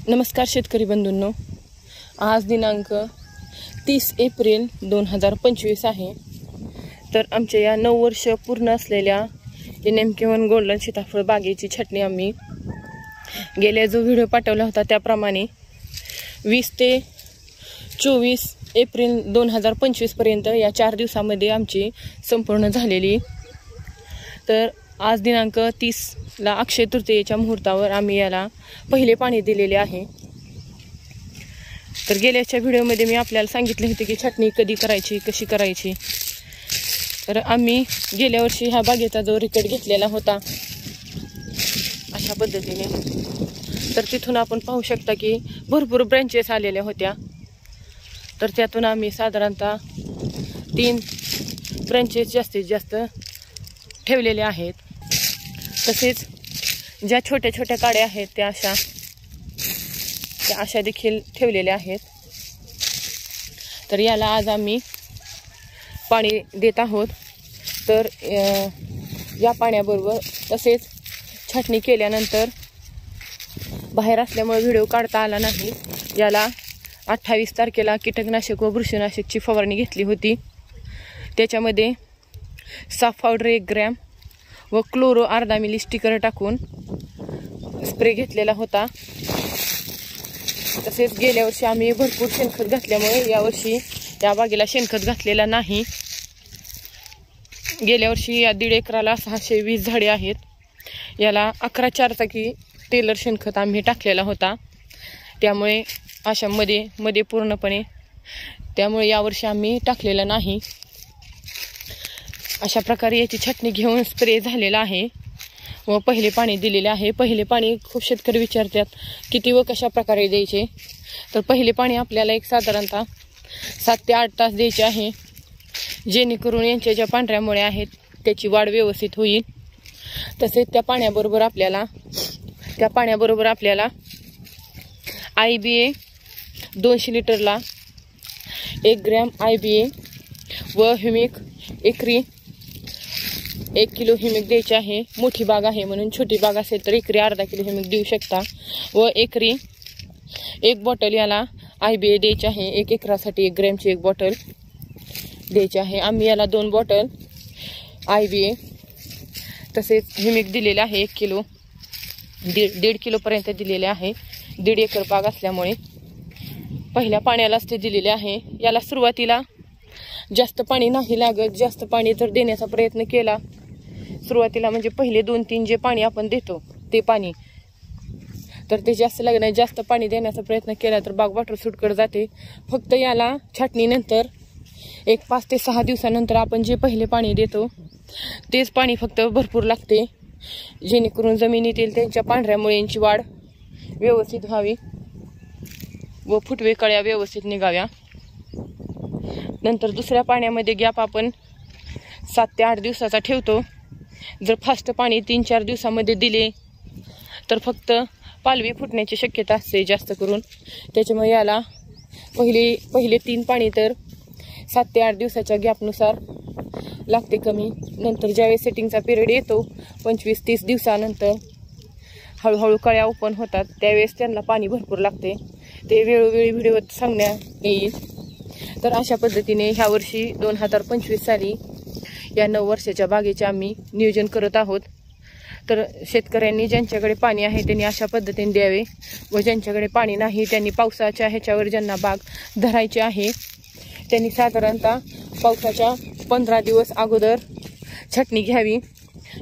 नमस्कार शेतकरी बंधूंनो, आज दिनांक 30 एप्रिल 2025 आहे। तर आमच्या या 9 वर्ष पूर्ण असलेल्या NM1 गोल्डन सीताफळ बागेची छटणी आम्ही गेल्या जो व्हिडिओ पाठवला होता त्याप्रमाणे 20 ते 24 एप्रिल 2025 पर्यंत या 4 दिवसांमध्ये आमची संपूर्ण झालेली। तर आज दिनांक 30 ला अक्षय तृतीयेच्या मुहूर्तावर आम्ही याला पहिले पाणी दिलेले आहे। तर गेल्याच्या व्हिडिओमध्ये मी आपल्याला सांगितले होते की छटणी कधी करायची, कशी करायची। तर आम्ही गेल्या वर्षी ह्या बागेचा जो रिकॉर्ड घेतलेला होता अशा पद्धतीने, तर तिथून आपण पाहू शकता की भरपूर ब्रांचेस आलेल्या होत्या। तर त्यातून आम्ही साधारणतः 3 ब्रांचेस जास्तीत जास्त ठेवलेले आहेत। तसेच ज्या छोट्या छोट्या काड्या आहेत त्या अशा देखील ठेवलेल्या आहेत। तर याला आज आम्ही पाणी देत आहोत। तर या पाण्याबरोबर तसेच छाटणी केल्यानंतर बाहेर असल्यामुळे व्हिडिओ काढता आला नाही। याला 28 तारखेला कीटकनाशक व बुरशीनाशकची फवारणी घेतली होती। त्याच्यामध्ये साफ पावडर 1 ग्रॅम व क्लोरो अर्धा मिली स्टिकर टाकून स्प्रे घेतलेला होता। तसेच गेल्या वर्षी आम्ही भरपूर शेणखत घातल्यामुळे यावर्षी या बागेला शेणखत घातलेला नाही। गेल्या वर्षी या 1.5 एकराला 620 झाडे आहेत। याला 11 4 टेलर शेणखत आम्ही टाकलेला होता। त्यामुळे अशा मध्ये पूर्णपणे त्यामुळे यावर्षी आम्ही टाकलेला नाही। अशा प्रकारे याची छटणी घेऊन स्प्रे झालेला आहे व पहिले पाणी दिलेले आहे। पहिले पाणी खूप शेतकरी विचारतात किती व कशा प्रकारे द्यायचे। तर पहिले पाणी आपल्याला एक साधारणतः 7 ते 8 तास द्यायचे आहे, जेणेकरून यांच्या ज्या पांढऱ्या मुळ्या आहेत त्याची वाढ व्यवस्थित होईल। तसेच त्या पाण्याबरोबर आपल्याला IBA 200 लिटरला 1 ग्रॅम IBA व ह्युमिक एकरी 1 किलो ह्युमिक द्यायचे आहे। मोठी बाग आहे म्हणून, छोटी बाग असेल तर एकरी अर्धा किलो ह्युमिक देऊ शकता व एकरी 1 बॉटल याला IBA द्यायची आहे। 1 एकरासाठी 1 ग्रॅमची 1 बॉटल द्यायची आहे। आम्ही याला 2 बॉटल IBA तसेच ह्युमिक दिलेले आहे 1 किलो, 1.5 किलोपर्यंत दिलेले आहे। 1.5 एकर बाग असल्यामुळे पहिल्या पाण्यालाच ते दिलेले आहे। याला सुरुवातीला जास्त पाणी नाही लागत। जास्त पाणी जर देण्याचा प्रयत्न केला सुरुवातीला, म्हणजे पहिले 2-3 जे पाणी आपण देतो ते पाणी, तर ते जास्त लागणार, जास्त पाणी देण्याचा प्रयत्न केला तर बाग वाटर सुटकड जाते। फक्त याला छाटणीनंतर 5 ते 6 दिवसानंतर आपण जे पहिले पाणी देतो तेच पाणी फक्त भरपूर लागते, जेणेकरून जमिनीतील त्यांच्या पांढऱ्या मुळ्यांची वाढ व्यवस्थित व्हावी व फुटवे कळ्या व्यवस्थित निघाव्या। नंतर दुसऱ्या पाण्यामध्ये गॅप आपण 7 ते 8 दिवसाचा ठेवतो। जर फास्ट पाणी 3-4 दिवसामध्ये दिले तर फक्त पालवी फुटण्याची शक्यता असते जास्त करून। त्याच्यामुळे याला पहिले 3 पाणी तर 7 ते 8 दिवसाच्या गॅपनुसार लागते कमी। नंतर ज्यावेळेस सेटिंगचा पिरियड येतो 25-30 दिवसानंतर हळूहळू कळ्या ओपन होतात त्यावेळेस त्यांना पाणी भरपूर लागते। ते वेळोवेळी व्हिडिओत सांगण्यात येईल। तर अशा पद्धतीने ह्या वर्षी 2025 साली या 9 वर्षाच्या बागेचे आम्ही नियोजन करत आहोत। तर शेतकऱ्यांनी ज्यांच्याकडे पाणी आहे त्यांनी अशा पद्धतीने द्यावे व ज्यांच्याकडे पाणी नाही त्यांनी पावसाच्या ह्याच्यावर ज्यांना बाग धरायची आहे त्यांनी साधारणतः पावसाच्या 15 दिवस अगोदर छटणी घ्यावी,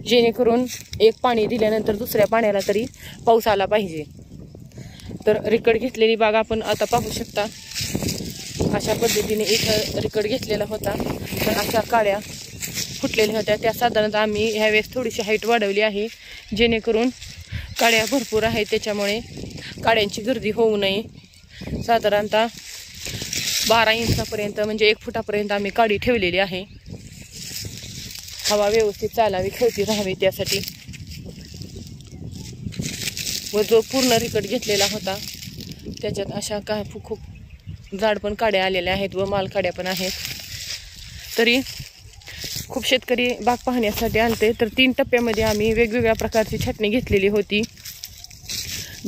जेणेकरून एक पाणी दिल्यानंतर दुसऱ्या पाण्याला तरी पाऊस आला पाहिजे। तर रिकॉर्ड घेतलेली बाग आपण आता पाहू शकता। अशा पद्धतीने एक रिकॉर्ड घेतलेला होता। तर अशा काड्या फुटलेल्या होत्या, त्या साधारणतः आम्ही ह्यावेळेस थोडीशी हाईट वाढवली आहे, जेणेकरून काड्या भरपूर आहेत त्याच्यामुळे काड्यांची गर्दी होऊ नये। साधारणतः 12 इंचापर्यंत म्हणजे 1 फुटापर्यंत आम्ही काडी ठेवलेली आहे। हवा व्यवस्थित चालावी, खेळती राहावी त्यासाठी। व जो पूर्ण रिकॉर्ड घेतलेला होता त्याच्यात अशा काय खूप जाड पण काड्या आलेल्या आहेत व माल काड्या पण आहेत। तरी खूप शेतकरी बाग पाहण्यासाठी आलते। तर 3 टप्प्यामध्ये आम्ही वेगवेगळ्या प्रकारची छटणी घेतलेली होती।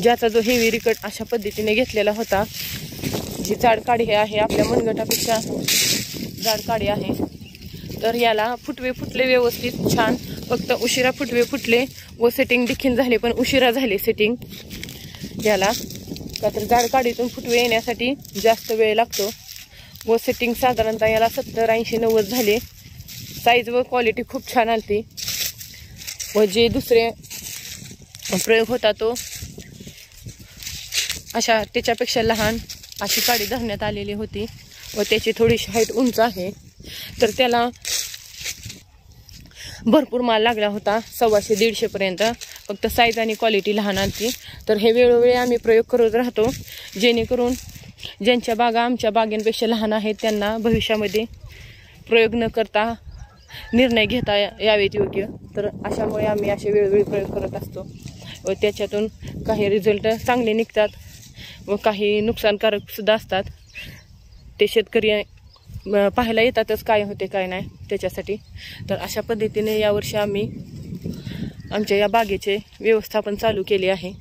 ज्याचा जो हेवी रिकट अशा पद्धतीने घेतलेला होता. जी जाड काडी आहे आपल्या मनगटापेक्षा जाड काडी आहे. तर याला फुटवे फुटले व्यवस्थित छान, फक्त उशिरा फुटवे फुटले व सेटिंग देखील झाले, पण उशिरा झाले सेटिंग याला. का तर जाड काडीतून फुटवे येण्यासाठी जास्त वेळ लागतो व सेटिंग साधारणतः याला 70, 80, 90 झाले. साईज व क्वालिटी खूप छान आलती व जे दुसरे प्रयोग होता तो अशा त्याच्यापेक्षा लहान अशी काडी धरण्यात आलेली होती व त्याची थोडीशी हाईट उंच आहे. तर त्याला भरपूर माल लागला होता, 150-150 पर्यंत, फक्त साईज आणि क्वालिटी लहान आलती. तर हे वेळोवेळी आम्ही प्रयोग करत राहतो, जेणेकरून ज्यांच्या बागा आमच्या बागेंपेक्षा लहान आहेत त्यांना भविष्यामध्ये प्रयोग न करता निर्णय घेता यावेत योग्य. तर अशामुळे आम्ही असे वेळोवेळी प्रयोग करत असतो व त्याच्यातून काही रिझल्ट चांगले निघतात व काही नुकसानकारक सुद्धा असतात. ते शेतकरी पाहायला येतातच काय होते काय नाही त्याच्यासाठी. तर अशा पद्धतीने यावर्षी आम्ही आमच्या या बागेचे व्यवस्थापन चालू केले आहे.